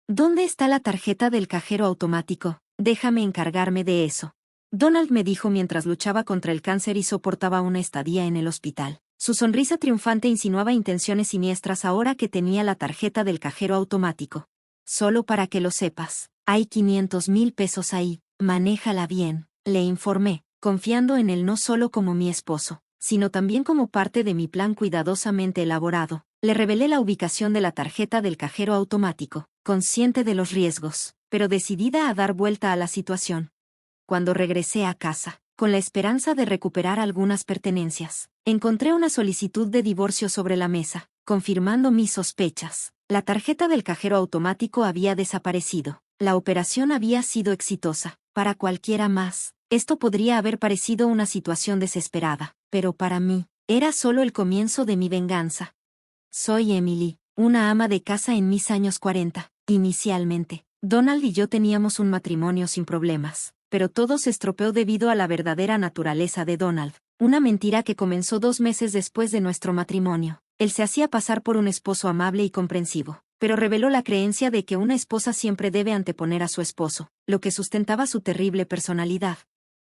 ¿Dónde está la tarjeta del cajero automático? Déjame encargarme de eso. Donald me dijo mientras luchaba contra el cáncer y soportaba una estadía en el hospital. Su sonrisa triunfante insinuaba intenciones siniestras ahora que tenía la tarjeta del cajero automático. Solo para que lo sepas, hay 500,000 pesos ahí, manéjala bien, le informé, confiando en él no solo como mi esposo, sino también como parte de mi plan cuidadosamente elaborado. Le revelé la ubicación de la tarjeta del cajero automático, consciente de los riesgos, pero decidida a dar vuelta a la situación. Cuando regresé a casa, con la esperanza de recuperar algunas pertenencias, encontré una solicitud de divorcio sobre la mesa, confirmando mis sospechas. La tarjeta del cajero automático había desaparecido. La operación había sido exitosa. Para cualquiera más, esto podría haber parecido una situación desesperada, pero para mí, era solo el comienzo de mi venganza. Soy Emily, una ama de casa en mis años 40. Inicialmente, Donald y yo teníamos un matrimonio sin problemas, pero todo se estropeó debido a la verdadera naturaleza de Donald, una mentira que comenzó 2 meses después de nuestro matrimonio. Él se hacía pasar por un esposo amable y comprensivo, pero reveló la creencia de que una esposa siempre debe anteponer a su esposo, lo que sustentaba su terrible personalidad.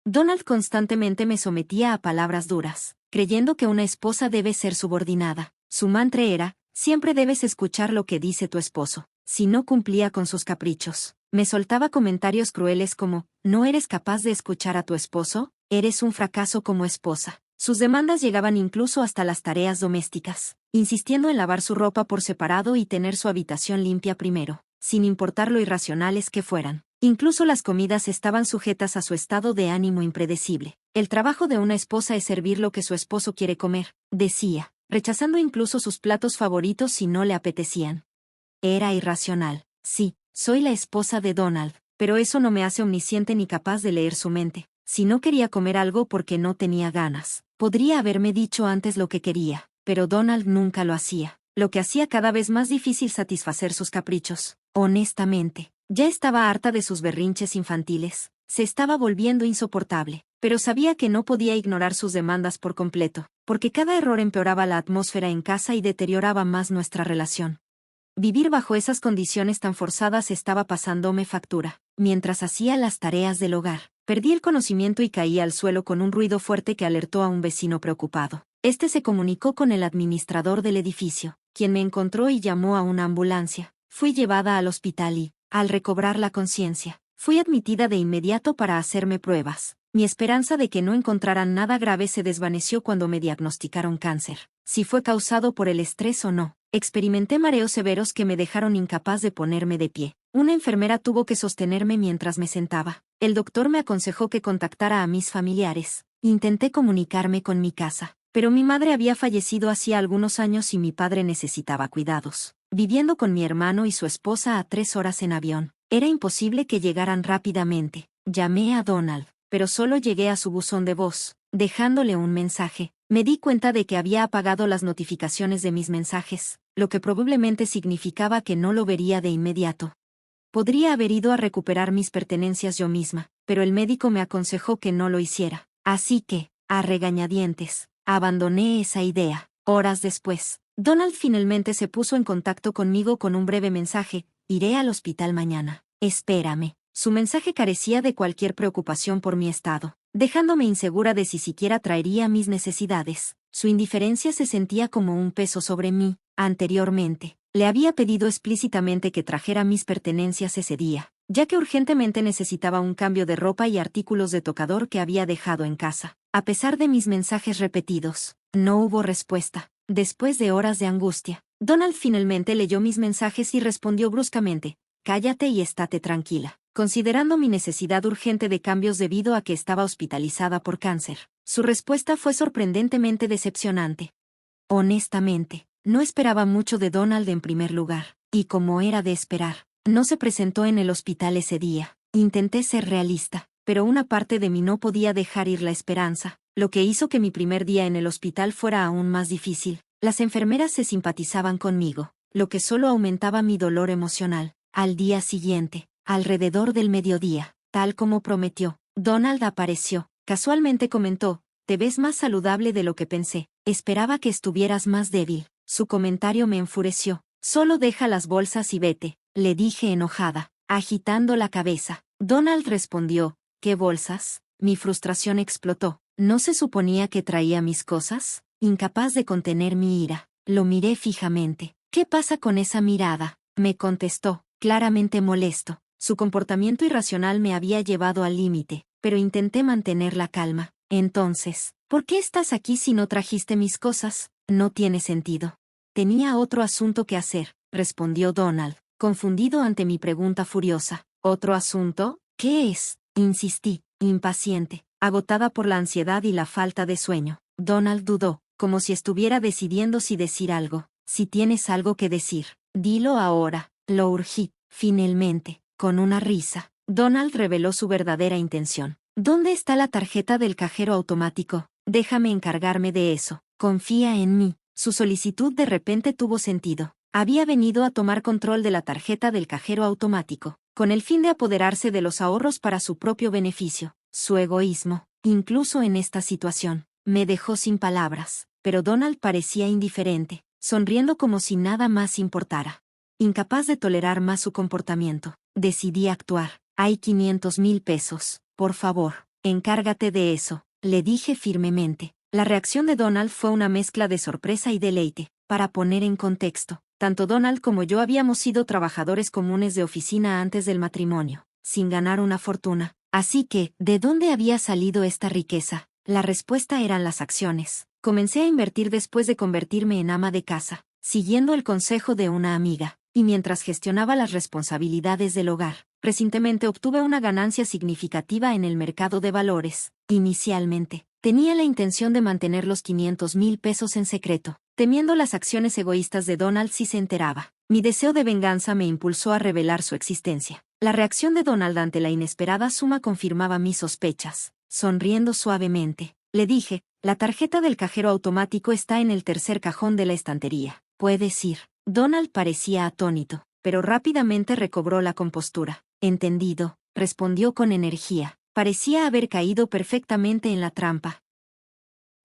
Donald constantemente me sometía a palabras duras, creyendo que una esposa debe ser subordinada. Su mantra era, siempre debes escuchar lo que dice tu esposo. Si no cumplía con sus caprichos, me soltaba comentarios crueles como, ¿no eres capaz de escuchar a tu esposo? Eres un fracaso como esposa. Sus demandas llegaban incluso hasta las tareas domésticas, insistiendo en lavar su ropa por separado y tener su habitación limpia primero, sin importar lo irracionales que fueran. Incluso las comidas estaban sujetas a su estado de ánimo impredecible. El trabajo de una esposa es servir lo que su esposo quiere comer, decía, rechazando incluso sus platos favoritos si no le apetecían. Era irracional. Sí, soy la esposa de Donald, pero eso no me hace omnisciente ni capaz de leer su mente. Si no quería comer algo porque no tenía ganas, podría haberme dicho antes lo que quería, pero Donald nunca lo hacía, lo que hacía cada vez más difícil satisfacer sus caprichos. Honestamente, ya estaba harta de sus berrinches infantiles. Se estaba volviendo insoportable, pero sabía que no podía ignorar sus demandas por completo, porque cada error empeoraba la atmósfera en casa y deterioraba más nuestra relación. Vivir bajo esas condiciones tan forzadas estaba pasándome factura. Mientras hacía las tareas del hogar, perdí el conocimiento y caí al suelo con un ruido fuerte que alertó a un vecino preocupado. Este se comunicó con el administrador del edificio, quien me encontró y llamó a una ambulancia. Fui llevada al hospital y, al recobrar la conciencia, fui admitida de inmediato para hacerme pruebas. Mi esperanza de que no encontraran nada grave se desvaneció cuando me diagnosticaron cáncer. Si fue causado por el estrés o no, experimenté mareos severos que me dejaron incapaz de ponerme de pie. Una enfermera tuvo que sostenerme mientras me sentaba. El doctor me aconsejó que contactara a mis familiares. Intenté comunicarme con mi casa, pero mi madre había fallecido hacía algunos años y mi padre necesitaba cuidados. Viviendo con mi hermano y su esposa a 3 horas en avión, era imposible que llegaran rápidamente. Llamé a Donald, pero solo llegué a su buzón de voz, dejándole un mensaje. Me di cuenta de que había apagado las notificaciones de mis mensajes, lo que probablemente significaba que no lo vería de inmediato. Podría haber ido a recuperar mis pertenencias yo misma, pero el médico me aconsejó que no lo hiciera. Así que, a regañadientes, abandoné esa idea. Horas después, Donald finalmente se puso en contacto conmigo con un breve mensaje: iré al hospital mañana. Espérame. Su mensaje carecía de cualquier preocupación por mi estado, dejándome insegura de si siquiera traería mis necesidades. Su indiferencia se sentía como un peso sobre mí. Anteriormente, le había pedido explícitamente que trajera mis pertenencias ese día, ya que urgentemente necesitaba un cambio de ropa y artículos de tocador que había dejado en casa. A pesar de mis mensajes repetidos, no hubo respuesta. Después de horas de angustia, Donald finalmente leyó mis mensajes y respondió bruscamente: cállate y estate tranquila. Considerando mi necesidad urgente de cambios debido a que estaba hospitalizada por cáncer, su respuesta fue sorprendentemente decepcionante. Honestamente, no esperaba mucho de Donald en primer lugar, y como era de esperar, no se presentó en el hospital ese día. Intenté ser realista, pero una parte de mí no podía dejar ir la esperanza, lo que hizo que mi primer día en el hospital fuera aún más difícil. Las enfermeras se simpatizaban conmigo, lo que solo aumentaba mi dolor emocional. Al día siguiente, alrededor del mediodía, tal como prometió, Donald apareció. Casualmente comentó: te ves más saludable de lo que pensé. Esperaba que estuvieras más débil. Su comentario me enfureció. Solo deja las bolsas y vete, le dije enojada, agitando la cabeza. Donald respondió, ¿qué bolsas? Mi frustración explotó. ¿No se suponía que traía mis cosas? Incapaz de contener mi ira, lo miré fijamente. ¿Qué pasa con esa mirada? Me contestó, claramente molesto. Su comportamiento irracional me había llevado al límite, pero intenté mantener la calma. Entonces, ¿por qué estás aquí si no trajiste mis cosas? No tiene sentido. Tenía otro asunto que hacer, respondió Donald, confundido ante mi pregunta furiosa. ¿Otro asunto? ¿Qué es? Insistí, impaciente, agotada por la ansiedad y la falta de sueño. Donald dudó, como si estuviera decidiendo si decir algo. Si tienes algo que decir, dilo ahora, lo urgí, finalmente, con una risa. Donald reveló su verdadera intención. ¿Dónde está la tarjeta del cajero automático? Déjame encargarme de eso. Confía en mí. Su solicitud de repente tuvo sentido. Había venido a tomar control de la tarjeta del cajero automático, con el fin de apoderarse de los ahorros para su propio beneficio. Su egoísmo, incluso en esta situación, me dejó sin palabras, pero Donald parecía indiferente, sonriendo como si nada más importara. Incapaz de tolerar más su comportamiento, decidí actuar. Hay 500,000 pesos, por favor, encárgate de eso, le dije firmemente. La reacción de Donald fue una mezcla de sorpresa y deleite. Para poner en contexto, tanto Donald como yo habíamos sido trabajadores comunes de oficina antes del matrimonio, sin ganar una fortuna. Así que, ¿de dónde había salido esta riqueza? La respuesta eran las acciones. Comencé a invertir después de convertirme en ama de casa, siguiendo el consejo de una amiga, y mientras gestionaba las responsabilidades del hogar, recientemente obtuve una ganancia significativa en el mercado de valores. Inicialmente, tenía la intención de mantener los 500,000 pesos en secreto, temiendo las acciones egoístas de Donald si se enteraba. Mi deseo de venganza me impulsó a revelar su existencia. La reacción de Donald ante la inesperada suma confirmaba mis sospechas. Sonriendo suavemente, le dije, la tarjeta del cajero automático está en el tercer cajón de la estantería. Puedes ir. Donald parecía atónito, pero rápidamente recobró la compostura. Entendido, respondió con energía. Parecía haber caído perfectamente en la trampa.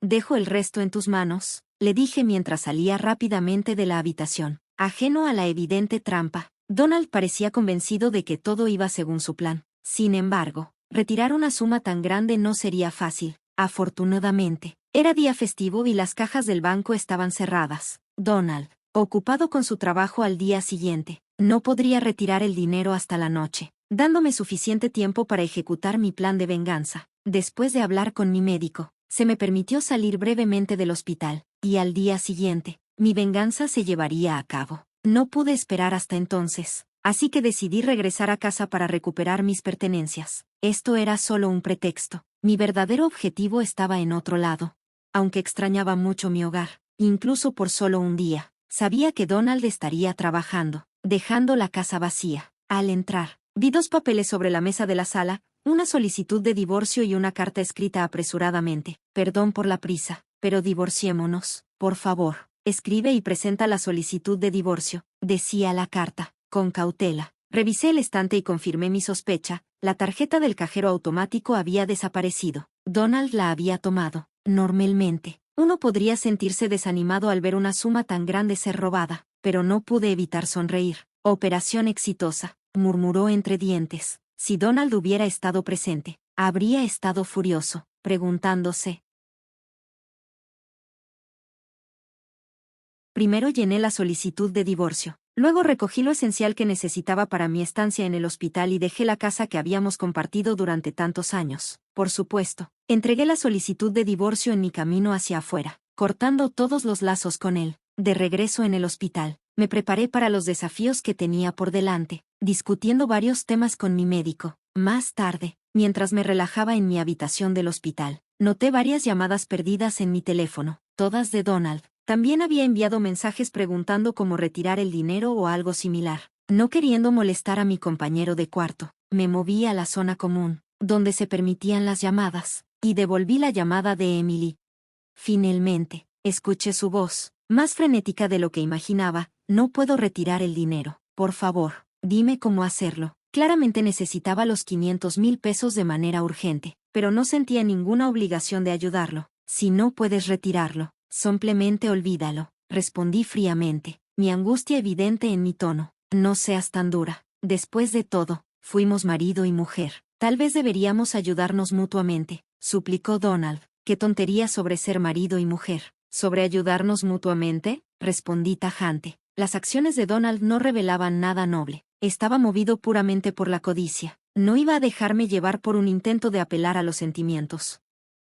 Dejo el resto en tus manos, le dije mientras salía rápidamente de la habitación. Ajeno a la evidente trampa, Donald parecía convencido de que todo iba según su plan. Sin embargo, retirar una suma tan grande no sería fácil. Afortunadamente, era día festivo y las cajas del banco estaban cerradas. Donald, ocupado con su trabajo al día siguiente, no podría retirar el dinero hasta la noche, dándome suficiente tiempo para ejecutar mi plan de venganza. Después de hablar con mi médico, se me permitió salir brevemente del hospital, y al día siguiente, mi venganza se llevaría a cabo. No pude esperar hasta entonces, así que decidí regresar a casa para recuperar mis pertenencias. Esto era solo un pretexto. Mi verdadero objetivo estaba en otro lado. Aunque extrañaba mucho mi hogar, incluso por solo un día, sabía que Donald estaría trabajando, dejando la casa vacía. Al entrar, vi 2 papeles sobre la mesa de la sala, una solicitud de divorcio y una carta escrita apresuradamente. Perdón por la prisa, pero divorciémonos, por favor. Escribe y presenta la solicitud de divorcio, decía la carta, con cautela. Revisé el estante y confirmé mi sospecha, la tarjeta del cajero automático había desaparecido. Donald la había tomado. Normalmente, uno podría sentirse desanimado al ver una suma tan grande ser robada, pero no pude evitar sonreír. Operación exitosa, murmuró entre dientes. Si Donald hubiera estado presente, habría estado furioso, preguntándose. Primero llené la solicitud de divorcio. Luego recogí lo esencial que necesitaba para mi estancia en el hospital y dejé la casa que habíamos compartido durante tantos años. Por supuesto, entregué la solicitud de divorcio en mi camino hacia afuera, cortando todos los lazos con él. De regreso en el hospital, me preparé para los desafíos que tenía por delante, discutiendo varios temas con mi médico. Más tarde, mientras me relajaba en mi habitación del hospital, noté varias llamadas perdidas en mi teléfono, todas de Donald. También había enviado mensajes preguntando cómo retirar el dinero o algo similar. No queriendo molestar a mi compañero de cuarto, me moví a la zona común, donde se permitían las llamadas, y devolví la llamada de Emily. Finalmente, escuché su voz, más frenética de lo que imaginaba. No puedo retirar el dinero. Por favor, dime cómo hacerlo. Claramente necesitaba los 500,000 pesos de manera urgente, pero no sentía ninguna obligación de ayudarlo. Si no puedes retirarlo, simplemente olvídalo, respondí fríamente, mi angustia evidente en mi tono. No seas tan dura. Después de todo, fuimos marido y mujer. Tal vez deberíamos ayudarnos mutuamente, suplicó Donald. ¿Qué tontería sobre ser marido y mujer? ¿Sobre ayudarnos mutuamente? Respondí tajante. Las acciones de Donald no revelaban nada noble. Estaba movido puramente por la codicia. No iba a dejarme llevar por un intento de apelar a los sentimientos.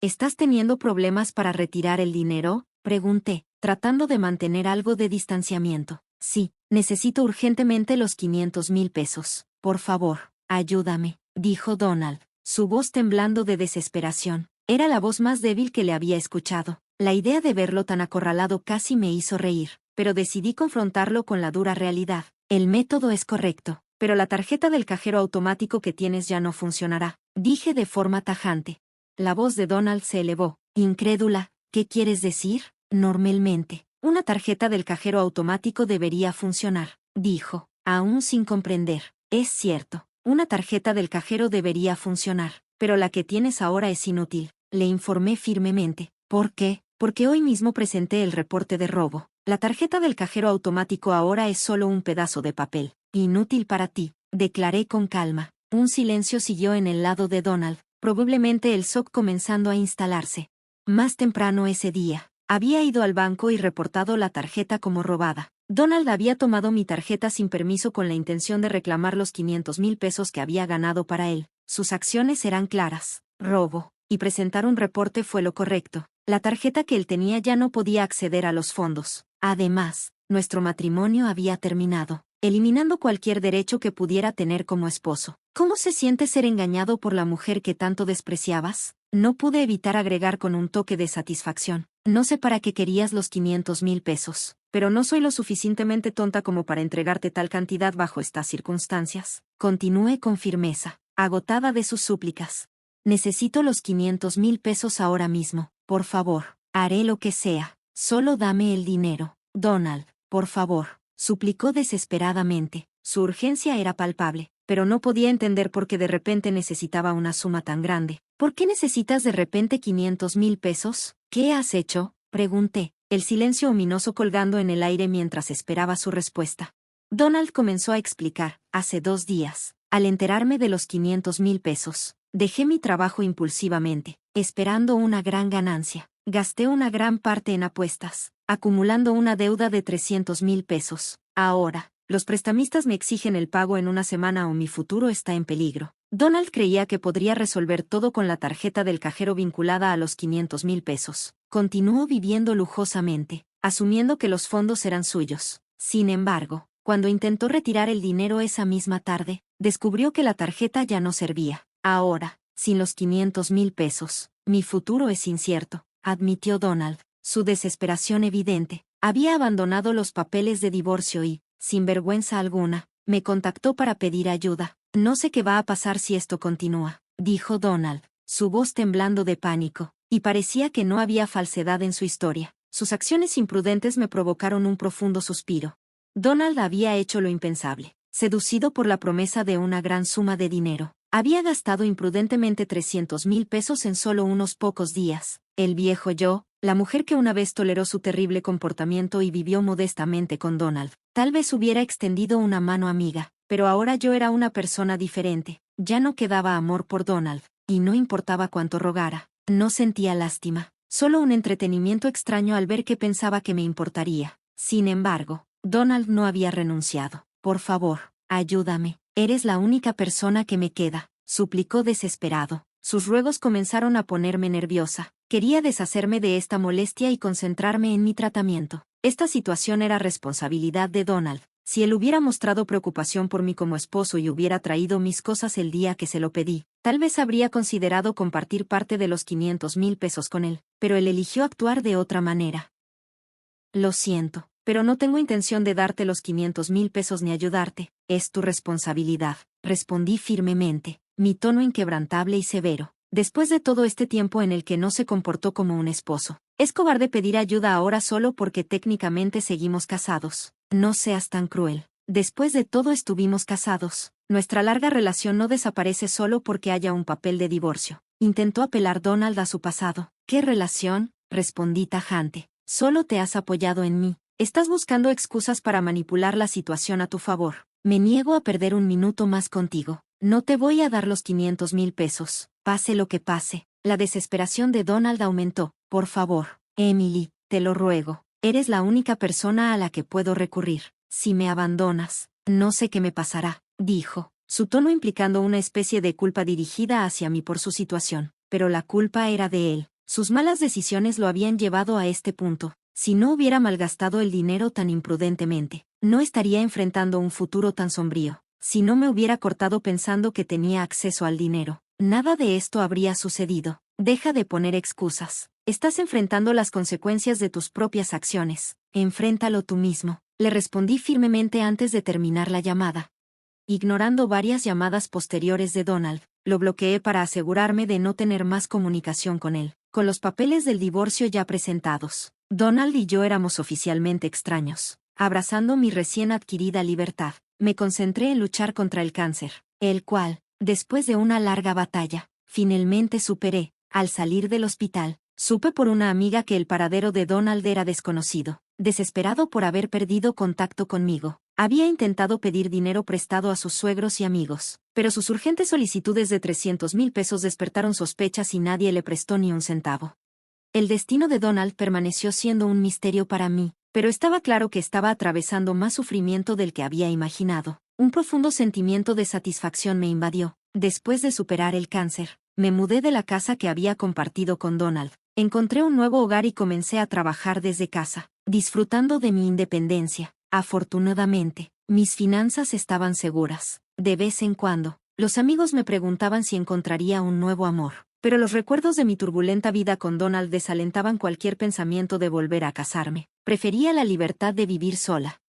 ¿Estás teniendo problemas para retirar el dinero?, pregunté, tratando de mantener algo de distanciamiento. Sí, necesito urgentemente los 500,000 pesos. Por favor, ayúdame, dijo Donald, su voz temblando de desesperación. Era la voz más débil que le había escuchado. La idea de verlo tan acorralado casi me hizo reír, pero decidí confrontarlo con la dura realidad. El método es correcto, pero la tarjeta del cajero automático que tienes ya no funcionará, dije de forma tajante. La voz de Donald se elevó, incrédula. ¿Qué quieres decir? Normalmente, una tarjeta del cajero automático debería funcionar, dijo, aún sin comprender. Es cierto, una tarjeta del cajero debería funcionar, pero la que tienes ahora es inútil, le informé firmemente. ¿Por qué? Porque hoy mismo presenté el reporte de robo. La tarjeta del cajero automático ahora es solo un pedazo de papel. Inútil para ti, declaré con calma. Un silencio siguió en el lado de Donald, probablemente el shock comenzando a instalarse. Más temprano ese día, había ido al banco y reportado la tarjeta como robada. Donald había tomado mi tarjeta sin permiso con la intención de reclamar los 500,000 pesos que había ganado para él. Sus acciones eran claras. Robo. Y presentar un reporte fue lo correcto. La tarjeta que él tenía ya no podía acceder a los fondos. Además, nuestro matrimonio había terminado, eliminando cualquier derecho que pudiera tener como esposo. ¿Cómo se siente ser engañado por la mujer que tanto despreciabas? No pude evitar agregar con un toque de satisfacción. No sé para qué querías los 500,000 pesos, pero no soy lo suficientemente tonta como para entregarte tal cantidad bajo estas circunstancias. Continué con firmeza, agotada de sus súplicas. Necesito los 500,000 pesos ahora mismo, por favor, haré lo que sea, solo dame el dinero. Donald, por favor, suplicó desesperadamente. Su urgencia era palpable, pero no podía entender por qué de repente necesitaba una suma tan grande. ¿Por qué necesitas de repente 500,000 pesos? ¿Qué has hecho?, pregunté, el silencio ominoso colgando en el aire mientras esperaba su respuesta. Donald comenzó a explicar. Hace 2 días, al enterarme de los 500,000 pesos, dejé mi trabajo impulsivamente, esperando una gran ganancia. Gasté una gran parte en apuestas, acumulando una deuda de 300,000 pesos. Ahora, los prestamistas me exigen el pago en una semana o mi futuro está en peligro. Donald creía que podría resolver todo con la tarjeta del cajero vinculada a los 500,000 pesos. Continuó viviendo lujosamente, asumiendo que los fondos eran suyos. Sin embargo, cuando intentó retirar el dinero esa misma tarde, descubrió que la tarjeta ya no servía. Ahora, sin los 500,000 pesos, mi futuro es incierto, admitió Donald, su desesperación evidente. Había abandonado los papeles de divorcio y, sin vergüenza alguna, me contactó para pedir ayuda. No sé qué va a pasar si esto continúa, dijo Donald, su voz temblando de pánico, y parecía que no había falsedad en su historia. Sus acciones imprudentes me provocaron un profundo suspiro. Donald había hecho lo impensable. Seducido por la promesa de una gran suma de dinero, había gastado imprudentemente 300,000 pesos en solo unos pocos días. El viejo yo, la mujer que una vez toleró su terrible comportamiento y vivió modestamente con Donald, tal vez hubiera extendido una mano amiga, pero ahora yo era una persona diferente. Ya no quedaba amor por Donald, y no importaba cuánto rogara. No sentía lástima, solo un entretenimiento extraño al ver que pensaba que me importaría. Sin embargo, Donald no había renunciado. Por favor, ayúdame, eres la única persona que me queda, suplicó desesperado. Sus ruegos comenzaron a ponerme nerviosa. Quería deshacerme de esta molestia y concentrarme en mi tratamiento. Esta situación era responsabilidad de Donald. Si él hubiera mostrado preocupación por mí como esposo y hubiera traído mis cosas el día que se lo pedí, tal vez habría considerado compartir parte de los 500,000 pesos con él, pero él eligió actuar de otra manera. Lo siento, pero no tengo intención de darte los 500,000 pesos ni ayudarte. Es tu responsabilidad, respondí firmemente, mi tono inquebrantable y severo. Después de todo este tiempo en el que no se comportó como un esposo, es cobarde pedir ayuda ahora solo porque técnicamente seguimos casados. No seas tan cruel. Después de todo estuvimos casados. Nuestra larga relación no desaparece solo porque haya un papel de divorcio. Intentó apelar Donald a su pasado. ¿Qué relación?, respondí tajante. Solo te has apoyado en mí. Estás buscando excusas para manipular la situación a tu favor. Me niego a perder un minuto más contigo. No te voy a dar los 500,000 pesos, pase lo que pase. La desesperación de Donald aumentó. Por favor, Emily, te lo ruego. Eres la única persona a la que puedo recurrir. Si me abandonas, no sé qué me pasará, dijo, su tono implicando una especie de culpa dirigida hacia mí por su situación. Pero la culpa era de él. Sus malas decisiones lo habían llevado a este punto. Si no hubiera malgastado el dinero tan imprudentemente, no estaría enfrentando un futuro tan sombrío. Si no me hubiera cortado pensando que tenía acceso al dinero, nada de esto habría sucedido. Deja de poner excusas. Estás enfrentando las consecuencias de tus propias acciones. Enfréntalo tú mismo. Le respondí firmemente antes de terminar la llamada. Ignorando varias llamadas posteriores de Donald, lo bloqueé para asegurarme de no tener más comunicación con él. Con los papeles del divorcio ya presentados, Donald y yo éramos oficialmente extraños. Abrazando mi recién adquirida libertad, me concentré en luchar contra el cáncer, el cual, después de una larga batalla, finalmente superé. Al salir del hospital, supe por una amiga que el paradero de Donald era desconocido. Desesperado por haber perdido contacto conmigo, había intentado pedir dinero prestado a sus suegros y amigos, pero sus urgentes solicitudes de 300,000 pesos despertaron sospechas y nadie le prestó ni un centavo. El destino de Donald permaneció siendo un misterio para mí, pero estaba claro que estaba atravesando más sufrimiento del que había imaginado. Un profundo sentimiento de satisfacción me invadió. Después de superar el cáncer, me mudé de la casa que había compartido con Donald. Encontré un nuevo hogar y comencé a trabajar desde casa, disfrutando de mi independencia. Afortunadamente, mis finanzas estaban seguras. De vez en cuando, los amigos me preguntaban si encontraría un nuevo amor, pero los recuerdos de mi turbulenta vida con Donald desalentaban cualquier pensamiento de volver a casarme. Prefería la libertad de vivir sola.